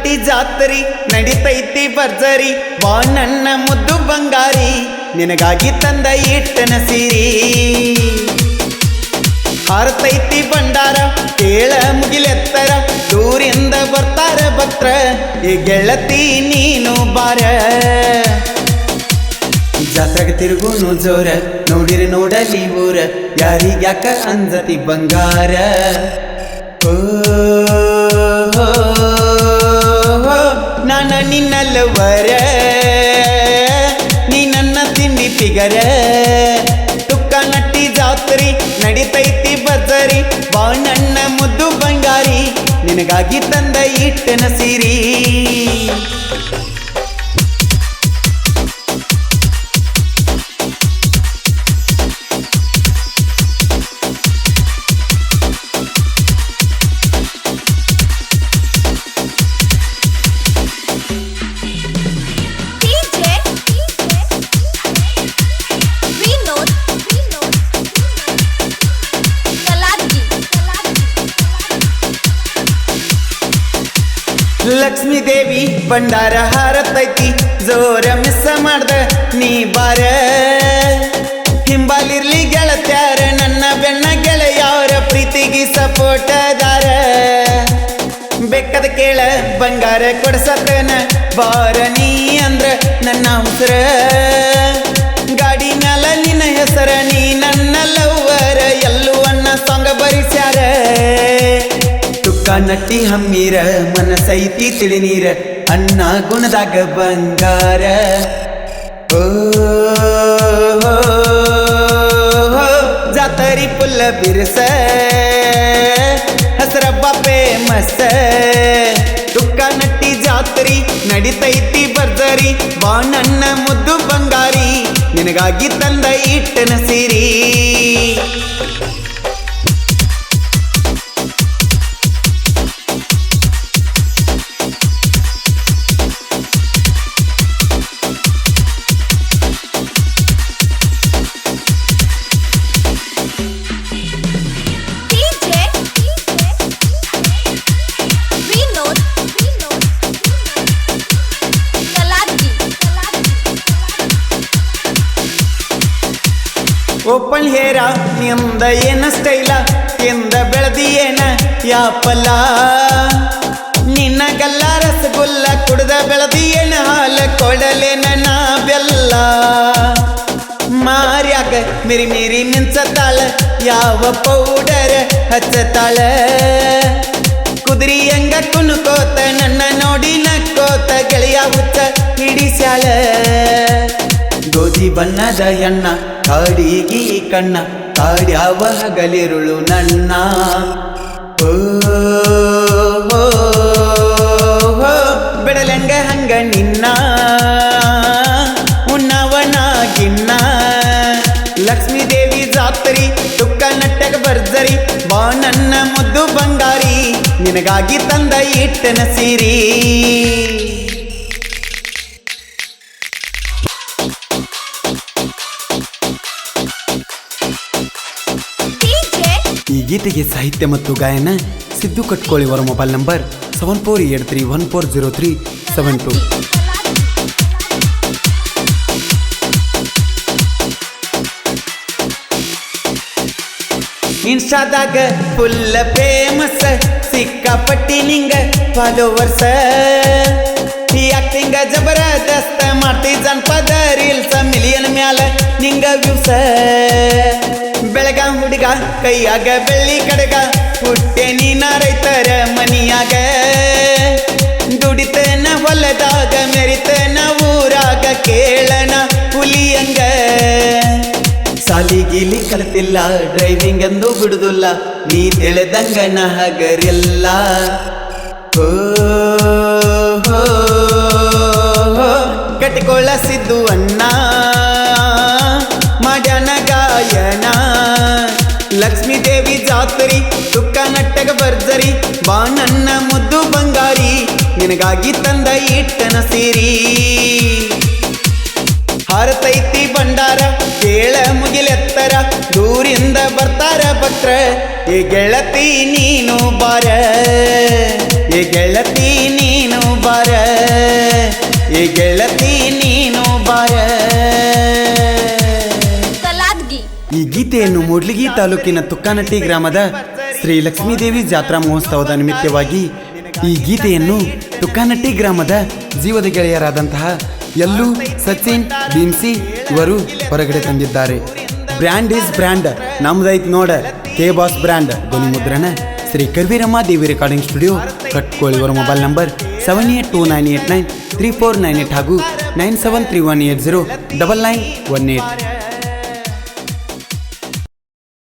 Nutty ಜಾತ್ರಿ ನಡಿತೈತಿ ಭರ್ಜರಿ ಬಾ ನನ್ನ ಮುದ್ದು ಬಂಗಾರಿ ನಿನಗಾಗಿ ತಂದ ಇಟ್ಟನ ಸೀರಿ ಹಾರತೈತಿ ಭಂಡಾರ ಕೇಳ ಮುಗಿಲೆತ್ತರ ದೂರಿಂದ ಬರ್ತಾರ ಭಕ್ತರ ಈ ಗೆಳತಿ ನೀನು ಬಾರ ಜಾತ್ರೆಗೆ ತಿರುಗುನು ಜೋರ ನೋಡಿರಿ ನೋಡಲಿ ಊರ ಯಾರಿಗ್ಯಾಕ ಅಂಜತಿ ಬಂಗಾರ ನಾನ ನಿನ್ನಲ್ಲವರ ನೀ ನನ್ನ ತಿಂಡಿ ಫಿಗರ ತುಕ್ಕ ನಟ್ಟಿ ಜಾತ್ರಿ ನಡಿತೈತಿ ಭರ್ಜರಿ ಬಾ ನನ್ನ ಮುದ್ದು ಬಂಗಾರಿ ನಿನಗಾಗಿ ತಂದ ಇಟ್ಟನ ಸೀರಿ ಲಕ್ಷ್ಮೀ ದೇವಿ ಭಂಡಾರ ಹಾರತೈತಿ ಜೋರ ಮಿಸ್ ಮಾಡ್ದ ನೀ ಬಾರ ಹಿಂಬಾಲಿರ್ಲಿ ಗೆಳತ್ಯಾರ ನನ್ನ ಬೆನ್ನ ಗೆಳೆಯಾರ ಪ್ರೀತಿಗೆ ಸಪೋರ್ಟದಾರ ಬೆಕ್ಕದ ಕೇಳ ಬಂಗಾರ ಕೊಡ್ಸತನ ಬಾರ ನೀ ಅಂದ್ರ ನನ್ನ ಉಸಿರ ಗಾಡಿ ಮ್ಯಾಲ ನಿನ್ನ ಹೆಸರ ನೀ ನನ್ನ ಲವ್ವರ ಎಲ್ಲುವನ್ನ ಸಾಂಗ ಬರಿಸ್ಯಾರ ನಟ್ಟಿ ಹಮ್ಮೀರ ಮನಸೈತಿ ತಿಳಿ ನೀರ ಅನ್ನ ಗುಣದಾಗ ಬಂಗಾರ ಜಾತರಿ ಪುಲ್ಲ ಬಿರ್ಸ ಹಸರಬ್ಬ ಫೇಮಸ್ ತುಕ್ಕ ನಟ್ಟಿ ಜಾತ್ರಿ ನಡಿತೈತಿ ಭರ್ಜರಿ ಬಾ ನನ್ನ ಮುದ್ದು ಬಂಗಾರಿ ನಿನಗಾಗಿ ತಂದ ಇಟ್ಟನ ಸೀರಿ ಓಪನ್ ಹೇರ ನಿಂದ ಏನ ಸ್ಟೈಲ ಎಂದ ಬೆಳದಿ ಏನ ಯಾಪಲ್ಲ ನಿನ್ನ ಗಲ್ಲ ರಸಗುಲ್ಲ ಕುಡ್ದ ಬೆಳದಿ ಏನ ಹಾಲ ಕೊಡಲೇನ ನಾ ಬೆಲ್ಲ ಮಾರ್ಯಾಗ ಮಿರಿ ಮಿರಿ ಮಿಂಚತಾಳ ಯಾವ ಪೌಡರ್ ಹಚ್ಚತಾಳ ಕುದುರಿ ಹಂಗ ಕುನುಕೋತ ನನ್ನ ನೋಡಿ ನಕ್ಕೋತ ಗೆಳೆಯ ಹುಚ್ಚ ಹಿಡಿಸ್ಯಾಳ ಗೋಧಿ ಬಣ್ಣದ ಎಣ್ಣ ಕಾಡಿಗಿ ಕಣ್ಣ ಕಾಡ್ಯಾವ ಹಗಲಿರುಳು ನನ್ನ ಬೆಡಲಂಗ ಹಂಗ ನಿನ್ನ ಉಣ್ಣವನಾಗಿನ್ನ ಲಕ್ಷ್ಮೀ ದೇವಿ ಜಾತ್ರಿ ತುಕ್ಕ ನಟ್ಟಗ ಭರ್ಜರಿ ಬಾ ನನ್ನ ಮುದ್ದು ಬಂಗಾರಿ ನಿನಗಾಗಿ ತಂದ ಇಟ್ಟನ ಸೀರಿ ಈ ಗೀತೆಗೆ ಸಾಹಿತ್ಯ ಮತ್ತು ಗಾಯನ ಸಿದ್ದು ಕಟ್ಕೊಳ್ಳಿ ಅವರ ಮೊಬೈಲ್ ನಂಬರ್ 7483140372 ಇನ್ಸ್ಟಾದಾಗ ಫುಲ್ಲ ಫೇಮಸ್ ಸಿಕ್ಕಾಪಟ್ಟಿ ನಿಂಗ ಫಾಲೋವರ್ಸ್ ಆಕ್ಟಿಂಗ ಜಬರದಸ್ತ ಮಾಡ್ತಿ ಜನಪದ ರೀಲ್ಸ್ ಮಿಲಿಯನ್ ಮ್ಯಾಲ ನಿಂಗ ವ್ಯೂಸ ಬೆಳಗ ಹುಡುಗ ಕೈಯಾಗ ಬೆಳ್ಳಿ ಕಡಗ ಹುಟ್ಟೆ ನೀನ ರೈತರ ಮನಿಯಾಗ ದುಡಿತನ ಹೊಲದಾಗ ಮೆರಿತನ ಊರಾಗ ಕೇಳನ ಹುಲಿಯಂಗ ಸಾಲಿಗಿಲಿ ಕಲಿತಿಲ್ಲ ಡ್ರೈವಿಂಗ್ ಎಂದು ಬಿಡುದಿಲ್ಲ ನೀ ತಿಳಿದಂಗ ನಗರಿಲ್ಲ ಕಟ್ಟಿಕೊಳ್ಳ ಸಿದ್ದು ಅಣ್ಣ ಮಾಡ್ಯಾನ ಗಾಯನ ಲಕ್ಷ್ಮೀ ದೇವಿ ಜಾತ್ರಿ ತುಕ್ಕ ನಟ್ಟಗ ಭರ್ಜರಿ ಬಾ ನನ್ನ ಮುದ್ದು ಬಂಗಾರಿ ನಿನಗಾಗಿ ತಂದ ಇಟ್ಟನ ಸೀರಿ ಹಾರತೈತಿ ಭಂಡಾರ ಕೇಳ ಮುಗಿಲೆತ್ತರ ದೂರಿಂದ ಬರ್ತಾರ ಭಕ್ತರ ಏ ಗೆಳತಿ ನೀನು ಬಾರ ಏ ಗೆಳತಿ ನೀನು ಗೀತೆಯನ್ನು ಮೂಡ್ಲಿಗಿ ತಾಲೂಕಿನ ತುಕ್ಕಾನಟ್ಟಿ ಗ್ರಾಮದ ಶ್ರೀ ಲಕ್ಷ್ಮೀದೇವಿ ಜಾತ್ರಾ ಮಹೋತ್ಸವದ ನಿಮಿತ್ತವಾಗಿ ಈ ಗೀತೆಯನ್ನು ತುಕ್ಕಾನಟ್ಟಿ ಗ್ರಾಮದ ಜೀವದ ಗೆಳೆಯರಾದಂತಹ ಯಲ್ಲು, ಸಚಿನ್, ಭೀಮ್ಸಿ ಇವರು ಹೊರಗಡೆ ತಂದಿದ್ದಾರೆ. ಬ್ರ್ಯಾಂಡ್ ಈಸ್ ಬ್ರ್ಯಾಂಡ್, ನಮ್ದೈತ್ ನೋಡ ಕೆ ಬಾಸ್ ಬ್ರ್ಯಾಂಡ್. ಧ್ವನಿ ಮುದ್ರಣ ಶ್ರೀ ಕರ್ವೀರಮ್ಮ ದೇವಿ ರೆಕಾರ್ಡಿಂಗ್ ಸ್ಟುಡಿಯೋ, ಕಟ್ಕೋಳಿ. ಇವರ ಮೊಬೈಲ್ ನಂಬರ್ 7829893498 ಹಾಗೂ 9731809918.